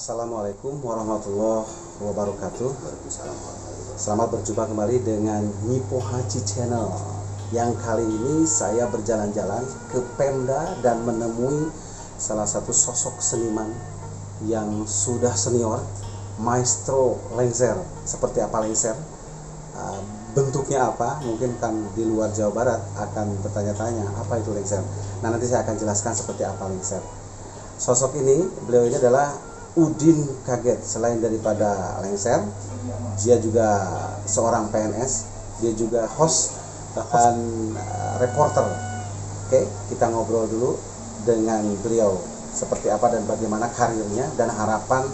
Assalamualaikum warahmatullahi wabarakatuh. Selamat berjumpa kembali dengan Nyipo Haji Channel. Yang kali ini saya berjalan-jalan ke Pemda dan menemui salah satu sosok seniman yang sudah senior, maestro lengser. Seperti apa lengser? Bentuknya apa? Mungkin kan di luar Jawa Barat akan bertanya-tanya apa itu lengser. Nah, nanti saya akan jelaskan seperti apa lengser. Sosok ini, beliau ini adalah Udin Kaget. Selain daripada lengser, dia juga seorang PNS, dia juga host dan reporter. Oke, kita ngobrol dulu dengan beliau seperti apa dan bagaimana karirnya dan harapan,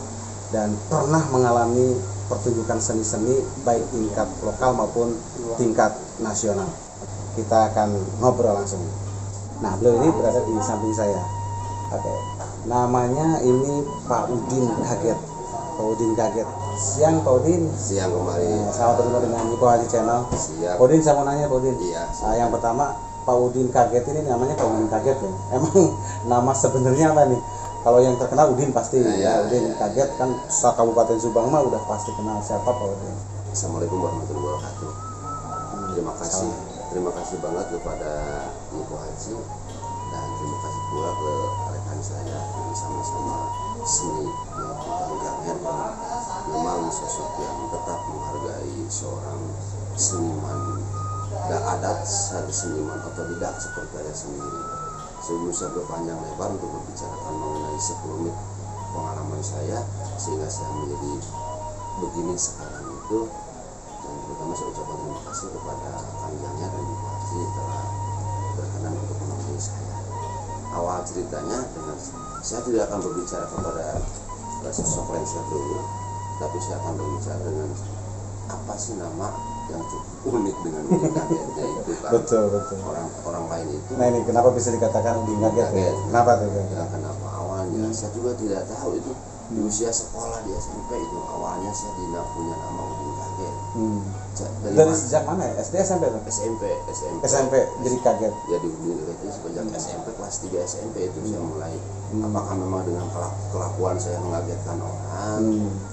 dan pernah mengalami pertunjukan seni-seni baik tingkat lokal maupun tingkat nasional. Kita akan ngobrol langsung. Nah, beliau ini berada di samping saya. Oke, namanya ini Pak Udin Kaget. Pak Udin Kaget. Siang Pak Udin. Siang kembali. Selamat bertemu dengan Nyipo Haji Channel. Siap. Pak Udin, saya mau nanya Pak Udin. Iya. Yang pertama, Pak Udin Kaget ini namanya Pak Udin Kaget ya. Emang nama sebenarnya apa nih? Kalau yang terkenal Udin pasti ya. Udin Kaget kan Kabupaten Subang mah udah pasti kenal. Siapa Pak Udin? Assalamualaikum warahmatullahi wabarakatuh. Terima kasih banget kepada Nyipo Haji, dan terima kasih pula ke rekan saya yang sama-sama seni yang memang sosok yang tetap menghargai seorang seniman dan adat seniman otodidak seperti saya sendiri. Sebelum saya berpanjang lebar untuk membicarakan mengenai sekelumit pengalaman saya sehingga saya menjadi begini sekarang itu, dan terutama saya ucapkan terima kasih kepada panjangnya dan Nyipo Haji telah berkenan untuk menemui saya. Awal ceritanya dengan saya tidak akan berbicara kepada sosok lengser dulu, tapi saya akan berbicara dengan apa sih nama yang cukup unik dengan Udin Kagetnya itu kan. Betul. Orang lain itu. Nah, ini kenapa bisa dikatakan Udin Kaget? Ya? Kenapa tuh? Ya, kenapa awalnya? Saya juga tidak tahu itu. Di usia sekolah di SMP itu awalnya saya tidak punya nama Udin Kaget. Dari sejak mana ya? SD, SMP tuh? SMP jadi kaget. Ya di Udin Kaget itu sejak SMP kelas 3 SMP itu saya mulai. Apakah memang dengan kelakuan saya mengagetkan orang?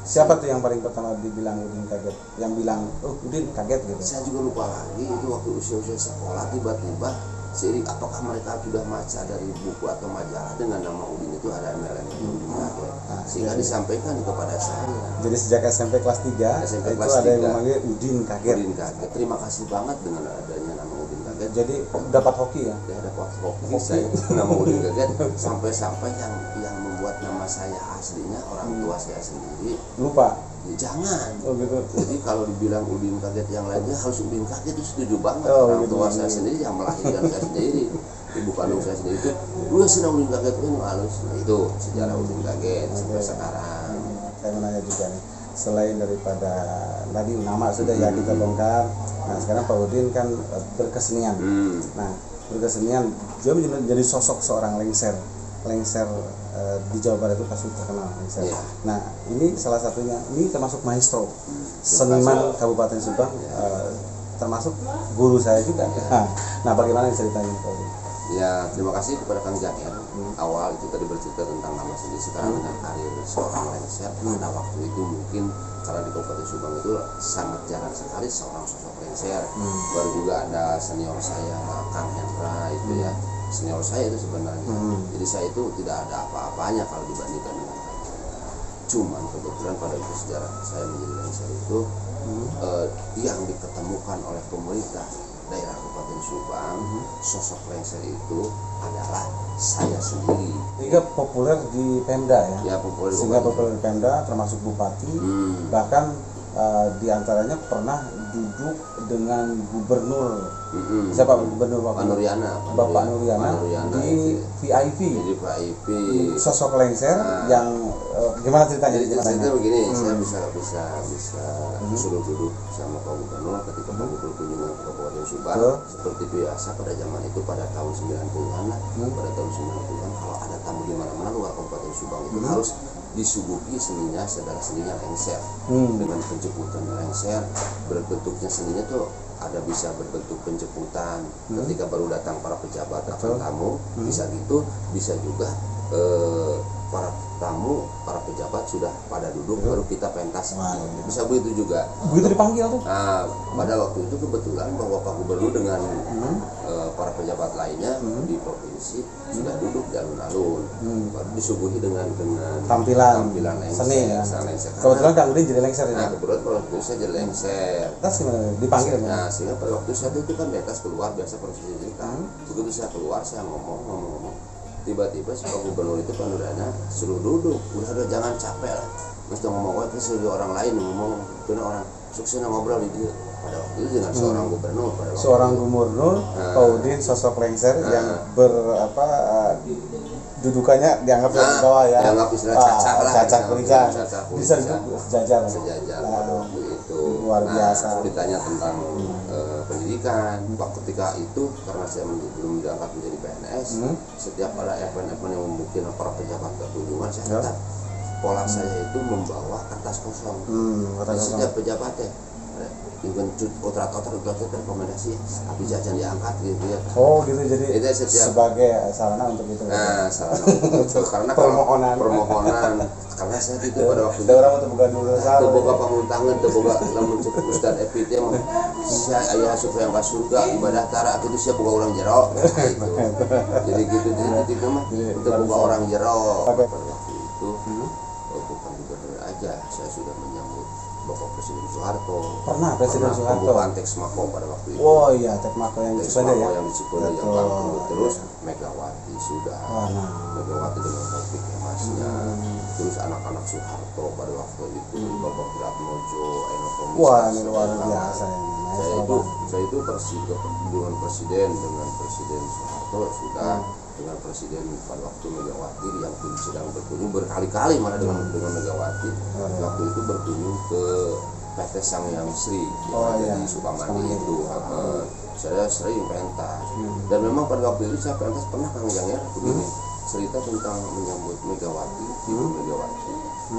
Siapa tuh yang paling pertama dibilang Udin Kaget? Yang bilang, oh Udin Kaget gitu? Saya juga lupa lagi itu waktu usia sekolah tiba-tiba seiring apakah mereka sudah baca dari buku atau majalah dengan nama Udin itu ada MLM Udin Kaget, sehingga disampaikan kepada saya. Jadi sejak SMP kelas 3 SMP itu kelas ada 3, yang memanggil Udin Kaget. Udin Kaget. Terima kasih banget dengan adanya nama Udin Kaget. Jadi dapat hoki ya? Ya dapat hoki saya nama Udin Kaget sampai-sampai yang membuat nama saya aslinya orang tua saya sendiri lupa. Jangan. Oh gitu. Jadi kalau dibilang Udin Kaget yang lainnya harus Udin Kaget, itu setuju banget. Orang gitu. tua saya sendiri yang melahirkan saya sendiri, ibu kandung saya sendiri itu, lu sih Udin Kaget kan halus. Nah, itu sejarah Udin Kaget sampai sekarang. Saya mau nanya juga nih, selain daripada tadi nama sudah ya kita bongkar. Nah sekarang Pak Udin kan berkesenian. Nah berkesenian, dia menjadi sosok seorang lengser di Jawa Barat itu pasti terkenal lengser. Nah ini salah satunya, ini termasuk maestro seniman Kabupaten Subang, termasuk guru saya juga. Nah bagaimana ceritanya Pak Udin? Ya terima kasih kepada Kang Janger. Awal itu tadi bercerita tentang nama sendiri, sekarang dengan karir seorang lengser. Pada waktu itu mungkin karena di Kabupaten Subang itu sangat jarang sekali seorang sosok lengser. Baru juga ada senior saya Kang Hendra itu ya, senior saya itu sebenarnya. Jadi saya itu tidak ada apa-apanya kalau dibandingkan dengan mereka. Cuman kebetulan pada itu sejarah saya menjadi lengser itu yang diketemukan oleh pemerintah daerah Kabupaten Subang, sosok lengser itu adalah saya sendiri. Sehingga populer di Pemda ya? Ya populer. Sehingga populer di Pemda, termasuk bupati, bahkan diantaranya pernah duduk dengan gubernur. Siapa gubernur waktu? Bapak Nuriana di VIP. Jadi VIP. Sosok lengser yang gimana ceritanya? Jadi ceritanya begini, saya bisa suruh duduk sama Pak Gubernur ketika Pak Gubernur kunjungan ke Kabupaten Subang. Seperti biasa pada zaman itu pada tahun 90-an lah. Pada tahun 90-an kalau ada tamu di mana-mana luar Kabupaten Subang itu harus disuguhi seninya, saudara seninya lengser. Dengan penjemputan lengser, berbentuknya seninya tuh ada bisa berbentuk penjemputan ketika baru datang para pejabat atau tamu, bisa gitu, bisa juga para tamu, para pejabat sudah pada duduk, baru kita pentas. Bisa begitu juga. Begitu dipanggil tuh. Nah, pada waktu itu kebetulan bahwa Pak Gubernur dengan para pejabat lainnya di provinsi sudah duduk di alun-alun, baru disuguhi dengan tampilan lengser, seni ya. lengser. Kebetulan Kang Udin jadi lengser ya. Nah, kebetulan pada waktu itu saya jadi lengser. Terus gimana? Dipanggil ya? Nah, sehingga pada waktu saya itu kan pentas keluar biasa prosesi cerita. Begitu saya keluar, saya ngomong. Tiba-tiba si Pak Gubernur itu Pandurana suruh duduk, udah jangan capek lah, mesti ngomong itu sebagai orang lain ngomong, karena orang sukses ngobrol di dia. Pada waktu itu dengan seorang gubernur, Pak Udin sosok lengser yang dudukannya dianggap di bawah ya, dianggap istilah cacak kulisan, bisa duduk sejajar pada waktu itu. Luar biasa. Ditanya tentang pendidikan, ketika itu karena saya belum diangkat menjadi PNS, setiap ada event-event yang mungkin para pejabat berkunjungan, saya tetap pola saya itu membawa kertas kosong. Setiap pejabatnya dengan otot rekomendasi tapi jajan diangkat gitu ya. Oh gitu, jadi itu sebagai sarana untuk itu. Nah, sarana untuk itu karena permohonan karena saya itu pada waktu itu orang untuk buka dulu itu boga panguntangan itu boga lamun cek Ustaz Epit mah saya aya supaya ka surga ibadah tara itu saya boga orang jero gitu. Jadi gitu itu mah untuk boga orang jero. Pada waktu itu bukan gubernur aja, saya sudah menyambut Bapak Presiden Soeharto. Pernah Presiden Soeharto pembukaan teks Mako pada waktu itu. Oh iya, teks Mako yang di Cikoneng ya. Yang di Cikoneng yang bangkrut terus Megawati sudah. Megawati dengan topik emasnya. Terus anak-anak Soeharto pada waktu itu Bapak Pratmojo, Eno Komisi. Wah, ini luar biasa ini. Saya itu dengan presiden Soeharto sudah dengan presiden pada waktu Megawati yang sedang berkunjung berkali-kali malah dengan Megawati waktu itu berkunjung ke PT Sangyang Sri yang di Sukamandi itu. Saya sering pentas dan memang pada waktu itu saya pentas pernah Kang Jang ya begini cerita tentang menyambut Megawati, Ibu Megawati.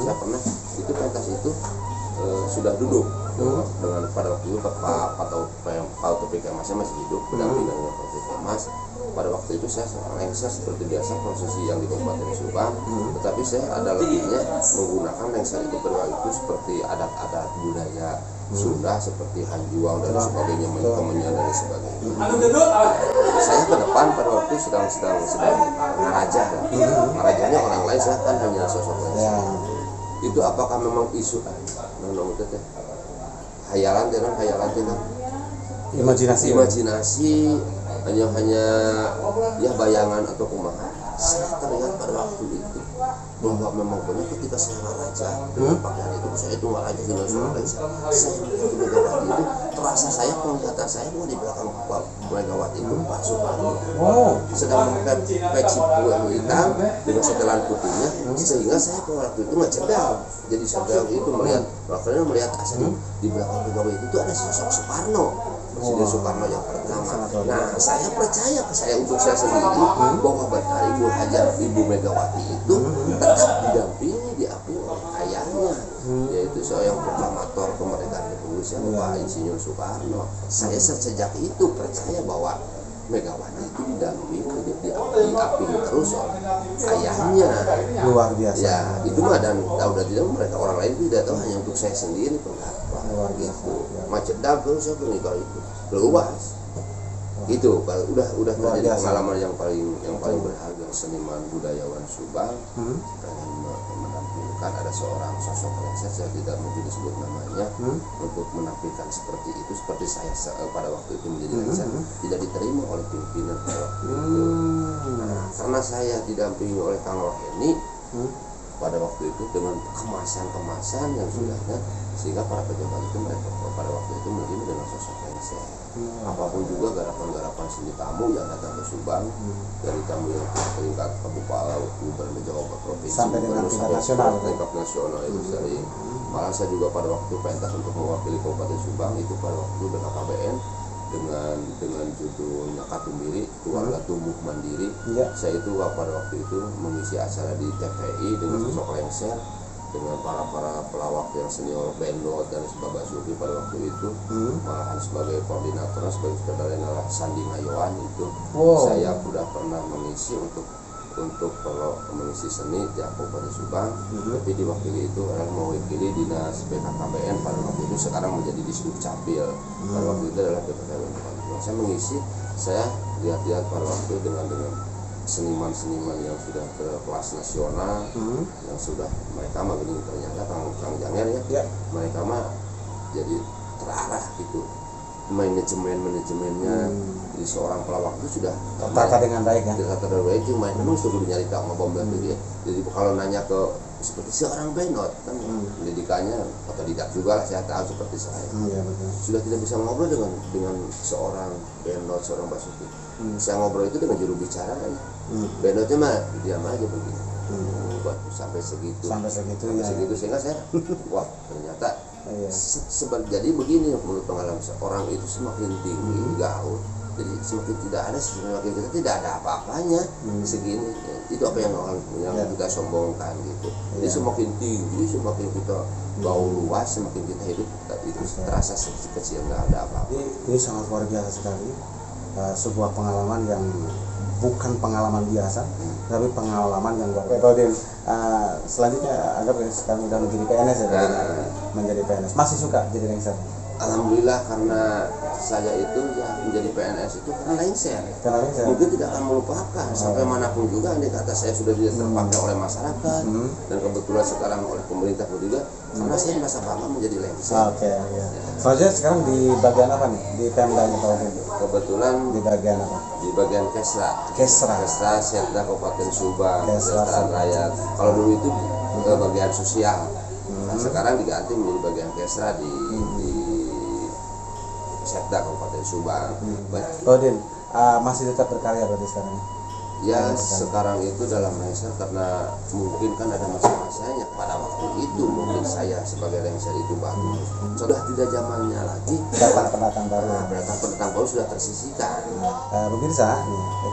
Saya pernah itu pentas itu sudah duduk dengan pada waktu itu Pak Taufik Kemasnya masih hidup berdampingan dengan Pak Taufik Kemas. Pada waktu itu saya lengser seperti biasa prosesi yang di Kabupaten Subang, tetapi saya ada lebihnya menggunakan lengser itu pada waktu itu seperti adat-adat budaya Sunda seperti hanjuang dan sebagainya, menyemen dan sebagainya. Saya ke depan pada waktu sedang ngarajah lah. Ngarajahnya orang lain, saya kan hanya sosok lengser. Itu apakah memang isu hayalan imajinasi hanya ya bayangan atau kumaha. Saya teringat pada waktu itu bahwa memang benar ketika saya ngaraja dengan pakaian itu, saya itu ngaraja dengan seorang lengser, saya melihat Megawati itu terasa saya penglihatan saya bukan di belakang Megawati itu Pak Soekarno sedang memakai peci hitam dengan setelan putihnya, sehingga saya pada waktu itu ngecedal. Jadi saya itu melihat asli di belakang Megawati itu ada sosok Soekarno, Presiden Soekarno yang pertama. Nah, saya percaya untuk saya sendiri bahwa benar Ibu Megawati itu tetap didampingi oleh ayahnya, yaitu seorang proklamator kemerdekaan Indonesia Bapak Insinyur Soekarno. Saya sejak itu percaya bahwa Megawati itu didampingi, diaping terus oleh ayahnya. Luar biasa. Ya, itu mah dan tahu dan tidak mereka orang lain tidak tahu, hanya untuk saya sendiri pendapat. Luar biasa. Gitu. Macet terus saya pernah itu luas. Itu udah terjadi pengalaman yang paling berharga. Seniman budayawan Subang pengen menampilkan ada seorang sosok lengser, saya tidak mungkin disebut namanya, untuk menampilkan seperti itu, seperti saya pada waktu itu menjadi lengser, tidak diterima oleh pimpinan pada waktu itu. Karena saya didampingi oleh Kang Roheni pada waktu itu dengan kemasan yang sudahnya, sehingga para pejabat itu mereka pada waktu itu menerima dengan sosok lengser. Apapun juga garapan-garapan seni tamu yang datang ke Subang, dari tamu yang tingkat kabupaten, gubernur Jawa Barat, provinsi sampai dengan tingkat nasional itu sering. Malah saya juga pada waktu pentas untuk mewakili Kabupaten Subang itu pada waktu BKKBN dengan judulnya Katumbiri, Keluarga Tumbuh Mandiri. Saya itu pada waktu itu mengisi acara di TVI dengan sosok lengser, dengan para pelawak yang senior Bendot dan Basuki pada waktu itu, malahan sebagai koordinator sebagai sutradara Sandi Ngayoan itu. Saya sudah pernah mengisi untuk untuk kalau mengisi seni di Kabupaten Subang, tapi diwakili itu adalah mewakili dinas BKKBN pada waktu itu, sekarang menjadi Disduk Capil. Pada waktu itu adalah BKKBN. Saya mengisi, saya lihat-lihat pada waktu dengan seniman-seniman yang sudah ke kelas nasional, yang sudah mereka mah gini, ternyata Kang Janger ya, mereka mah jadi terarah gitu, manajemennya. Jadi seorang pelawak itu sudah tertata dengan baik ya, tertata dengan baik, cuma memang sudah nyari tahu ngomong dia. Jadi kalau nanya ke seperti seorang benot kan, pendidikannya otodidak juga lah, saya tahu seperti saya. Ya, betul. Sudah tidak bisa ngobrol dengan seorang benot, seorang basuki. Saya ngobrol itu dengan juru bicaranya. Benotnya mah diam aja begini. Sampai segitu sehingga saya wah ternyata jadi begini, menurut pengalaman orang itu semakin tinggi gaul, jadi semakin tidak ada, semakin kita tidak ada apa-apanya segini. Itu apa yang kita sombongkan gitu. Jadi semakin tinggi, semakin kita gaul luas, semakin kita hidup itu terasa kecil, nggak ada apa-apa. Ini sangat luar biasa sekali, sebuah pengalaman yang bukan pengalaman biasa, tapi pengalaman yang luar biasa. Kalau selanjutnya anggap sekarang udah menjadi PNS ya, menjadi PNS. Masih suka jadi lengser? Alhamdulillah, karena saya itu ya menjadi PNS itu karena lengser. Mungkin tidak akan melupakan sampai manapun juga. Andai kata saya sudah tidak terpakai oleh masyarakat, dan kebetulan sekarang oleh pemerintah juga, karena saya merasa bangga menjadi lengser. Oke. Selanjutnya sekarang di bagian apa nih? Di Pemda Kabupaten? Kebetulan di bagian apa? Di bagian Kesra Setda Kabupaten Subang, Kesejahteraan Rakyat. Kalau dulu itu bagian sosial. Nah, sekarang diganti menjadi bagian Kesra di Setda Kabupaten Subang. Din, masih tetap berkarya berarti sekarang? Ya, sekarang itu dalam lengser karena mungkin kan ada masa-masanya. Pada waktu itu mungkin saya sebagai lengser itu bagus. Sudah tidak zamannya lagi. Pendatang baru. Pendatang baru sudah tersisihkan. Pemirsa,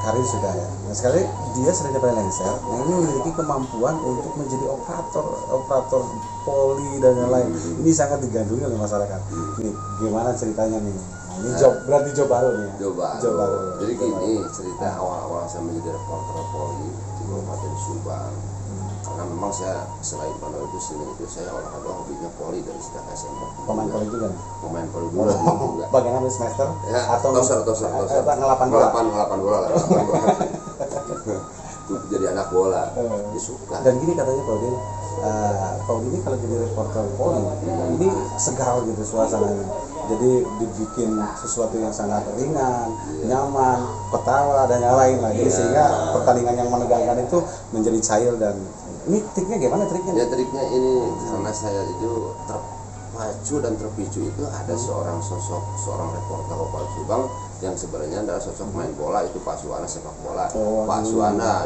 karir sudah ya. Nah, sekali dia sering dapat lengser, yang ini memiliki kemampuan untuk menjadi operator poli dan lain-lain. Ini sangat digandrungi oleh masyarakat. Nih, gimana ceritanya nih? Ini berarti job baru nih. Job baru. Jadi gini cerita awal-awal saya menjadi reporter poli di Kabupaten Subang. Karena memang saya selain pada itu sini itu saya olahraga hobinya poli dari sejak SMP. Pemain poli juga nih? Pemain poli juga. Bagian ambil semester? Ya, atau toser. ngelapan bola? Ngelapan bola. Jadi anak bola. Dia suka. Dan gini katanya Pak Udin ini kalau jadi reporter poli ini segar gitu suasananya. Jadi dibikin sesuatu yang sangat ringan, nyaman, ketawa dan yang lain lagi, sehingga pertandingan yang menegangkan itu menjadi cair. Dan ini triknya gimana triknya? Ya triknya ini karena saya itu terpacu dan terpicu itu ada seorang reporter Kabupaten Subang yang sebenarnya adalah sosok main bola, itu Pak Suwana sepak bola. Pak Suwana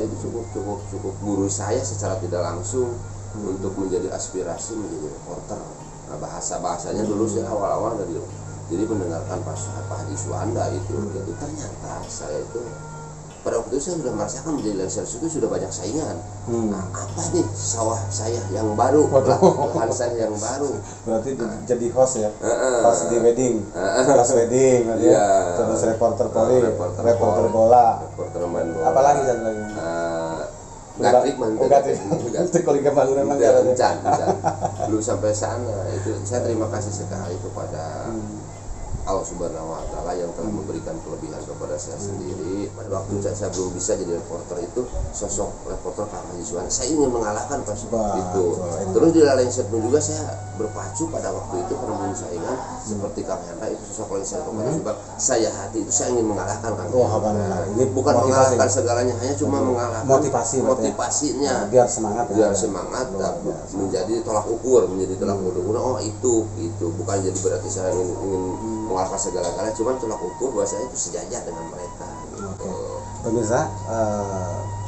itu cukup guru saya secara tidak langsung untuk menjadi aspirasi menjadi reporter. Nah, bahasanya dulu saya awal-awal jadi mendengarkan Pak Haji Suwanda itu ternyata saya itu pada waktu itu saya sudah merasakan menjadi lengser itu sudah banyak saingan. Nah, apa nih sawah saya yang baru, lahan saya yang baru. Berarti jadi host ya, host di wedding, host wedding, terus reporter poli, reporter bola, reporter main bola. Apalagi satu lagi? Gatrik kalau kebangunan memang encan. Belum sampai sana. Itu saya terima kasih sekali kepada Allah Subhanahu wa Ta'ala yang telah memberikan kelebihan kepada saya sendiri. Pada waktu saya belum bisa jadi reporter itu, sosok reporter Pak Haji Suwana, saya ingin mengalahkan Pak itu. Terus di lengser pun juga saya berpacu pada waktu itu karena menurut saingan seperti Kang Hendra itu sosok lengser Kabupaten Subang. Saya hati itu saya ingin mengalahkan Kang Hendra. Ini bukan mengalahkan segalanya, hanya cuma mengalahkan motivasinya. Biar semangat. Menjadi tolak ukur, oh itu bukan jadi berarti saya ingin mengalahkan segala-galanya, cuma tolak ukur bahwa saya itu sejajar dengan mereka. Oke. Pemirsa,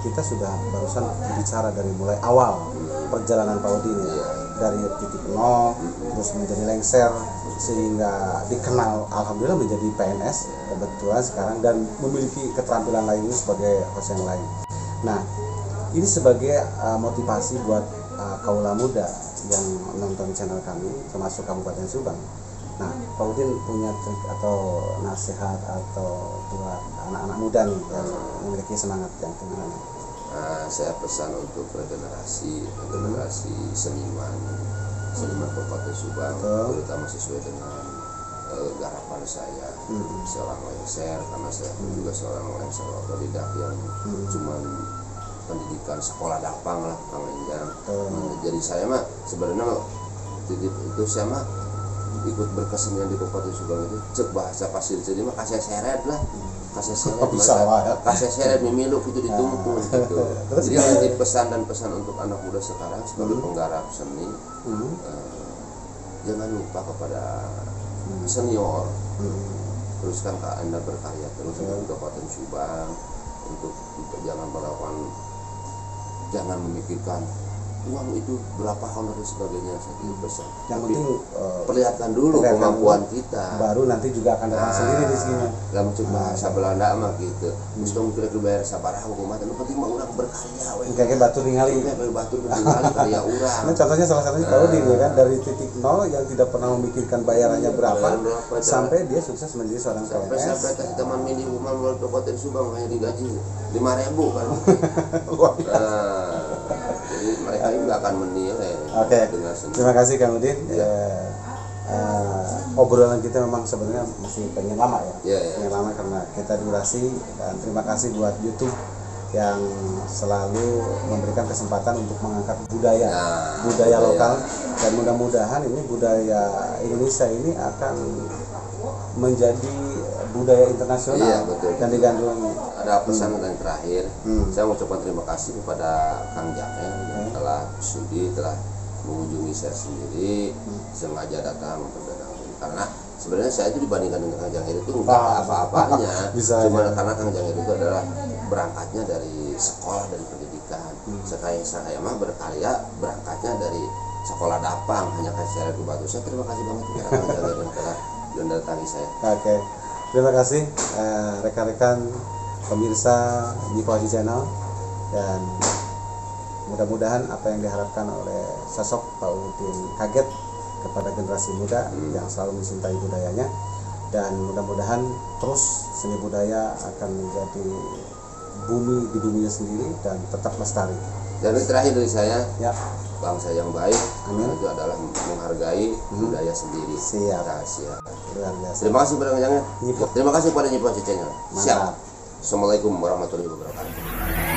kita sudah barusan bicara dari mulai awal perjalanan Pak Udin ya, dari titik nol terus menjadi lengser sehingga dikenal alhamdulillah menjadi PNS kebetulan sekarang dan memiliki keterampilan lainnya sebagai host yang lain. Nah, ini sebagai motivasi buat kaula muda yang menonton channel kami termasuk Kabupaten Subang. Nah, Pak Udin punya trik atau nasihat atau buat anak-anak muda nih yang memiliki semangat yang tinggi? Saya pesan untuk regenerasi seniman Kabupaten Subang, terutama sesuai dengan garapan saya, seorang lengser, karena saya pun juga seorang lengser otodidak yang cuman pendidikan sekolah dapang lah, Kang Enjang. Jadi saya mah sebenarnya titip itu saya mah ikut berkesenian di Kabupaten Subang itu cek bahasa pasir jadi mah kasih seret lah, kasih seret memilu gitu dituntun gitu. Jadi nanti pesan untuk anak muda sekarang sebagai penggarap seni, jangan lupa kepada senior, teruskan Anda berkarya terus di Kabupaten Subang, untuk jangan memikirkan uang itu berapa honor dan sebagainya. Saya pesan. Yang penting perlihatkan dulu kemampuan kita. Baru nanti juga akan datang sendiri di sini. Dalam bahasa Belanda mah gitu. Mesti kira bayar sabaraha hukuman, tapi penting mah urang berkarya we. Kayak batu ningali. Karya urang. Nah, contohnya salah satunya Pak Udin ya kan, dari titik nol yang tidak pernah memikirkan bayarannya berapa sampai dia sukses menjadi seorang PNS. Sampai ke teman mini rumah melalui Kabupaten Subang hanya digaji 5.000 kan. Jadi mereka juga akan menilai. Oke. Terima kasih Kang Udin. Obrolan kita memang sebenarnya masih pengen lama ya. Pengen lama karena kita durasi, dan terima kasih buat YouTube yang selalu memberikan kesempatan untuk mengangkat budaya lokal, dan mudah-mudahan ini budaya Indonesia ini akan menjadi budaya internasional dan digandrungi. Ada pesan yang terakhir, saya mengucapkan terima kasih kepada Kang Janger yang telah mengunjungi saya sendiri, sengaja datang untuk datang, karena sebenarnya saya itu dibandingkan dengan Kang Janger itu enggak apa-apanya, cuma karena Kang Janger itu adalah berangkatnya dari sekolah, dari pendidikan. Saya mah berkarya berangkatnya dari sekolah dapang, hanya kasih ke batu. Saya terima kasih banget kepada Kang Janger yang telah mendatangi saya. Oke. Terima kasih rekan-rekan pemirsa Nyipo Haji Channel, dan mudah-mudahan apa yang diharapkan oleh sosok Pak Udin kaget kepada generasi muda yang selalu mencintai budayanya, dan mudah-mudahan terus seni budaya akan menjadi bumi di buminya sendiri dan tetap lestari. Dan terakhir dari saya, bangsa yang baik itu adalah menghargai budaya sendiri. Siap. Luar biasa. Terima kasih kepada Kang Janger. Terima kasih kepada Nyipo Haji Channel. Siap. Assalamualaikum warahmatullahi wabarakatuh.